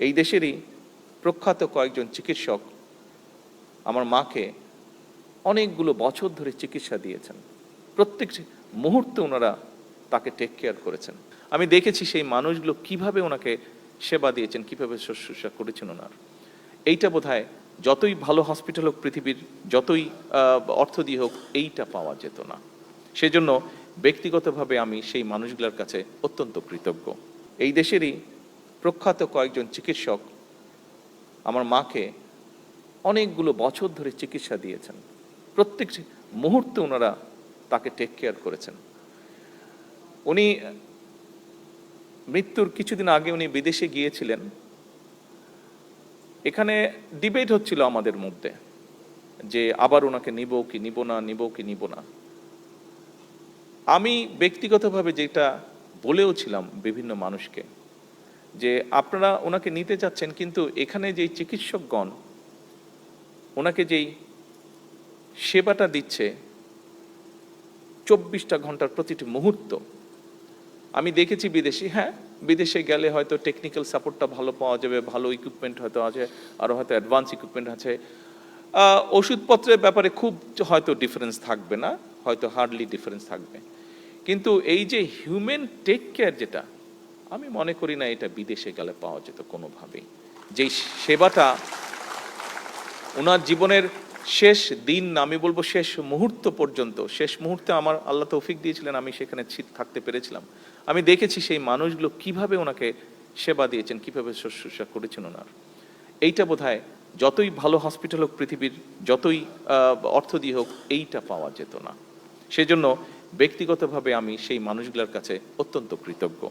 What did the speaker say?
এই দেশেরই প্রখ্যাত কয়েকজন চিকিৎসক আমার মাকে অনেকগুলো বছর ধরে চিকিৎসা দিয়েছেন। প্রত্যেক মুহূর্তে ওনারা তাকে টেক কেয়ার করেছেন। আমি দেখেছি সেই মানুষগুলো কিভাবে ওনাকে সেবা দিয়েছেন, কিভাবে শুশ্রূষা করেছেন ওনার। এইটা বোধহয় যতই ভালো হসপিটাল হোক পৃথিবীর, যতই অর্থ দিয়ে হোক, এইটা পাওয়া যেত না। সেজন্য ব্যক্তিগতভাবে আমি সেই মানুষগুলোর কাছে অত্যন্ত কৃতজ্ঞ। এই দেশেরই প্রখ্যাত কয়েকজন চিকিৎসক আমার মাকে অনেকগুলো বছর ধরে চিকিৎসা দিয়েছেন। প্রত্যেক মুহূর্তে ওনারা তাকে টেক কেয়ার করেছেন। উনি মৃত্যুর কিছুদিন আগে উনি বিদেশে গিয়েছিলেন। এখানে ডিবেট হচ্ছিল আমাদের মধ্যে যে আবার ওনাকে নিব কি নিব না, নিব কি নিব না। আমি ব্যক্তিগতভাবে যেটা বলেও ছিলাম বিভিন্ন মানুষকে যে আপনারা ওনাকে নিতে চাচ্ছেন, কিন্তু এখানে যেই চিকিৎসকগণ ওনাকে যেই সেবাটা দিচ্ছে 24টা ঘন্টার প্রতিটি মুহূর্ত, আমি দেখেছি বিদেশি, হ্যাঁ বিদেশে গেলে হয়তো টেকনিক্যাল সাপোর্টটা ভালো পাওয়া যাবে, ভালো ইকুইপমেন্ট হয়তো আছে, আরও হয়তো অ্যাডভান্স ইকুইপমেন্ট আছে, ওষুধপত্রের ব্যাপারে খুব হয়তো ডিফারেন্স থাকবে না, হয়তো হার্ডলি ডিফারেন্স থাকবে, কিন্তু এই যে হিউম্যান টেক কেয়ার যেটা, আমি মনে করি না এটা বিদেশে গেলে পাওয়া যেত কোনোভাবেই। যেই সেবাটা ওনার জীবনের শেষ দিন, আমি বলবো শেষ মুহূর্ত পর্যন্ত, শেষ মুহূর্তে আমার আল্লাহ তৌফিক দিয়েছিলেন, আমি সেখানে থাকতে পেরেছিলাম। আমি দেখেছি সেই মানুষগুলো কিভাবে ওনাকে সেবা দিয়েছেন, কিভাবে শুশ্রূষা করেছেন ওনার। এইটা বোধহয় যতই ভালো হসপিটাল হোক পৃথিবীর, যতই অর্থ দিয়ে হোক, এইটা পাওয়া যেত না। সেজন্য ব্যক্তিগতভাবে আমি সেই মানুষগুলোর কাছে অত্যন্ত কৃতজ্ঞ।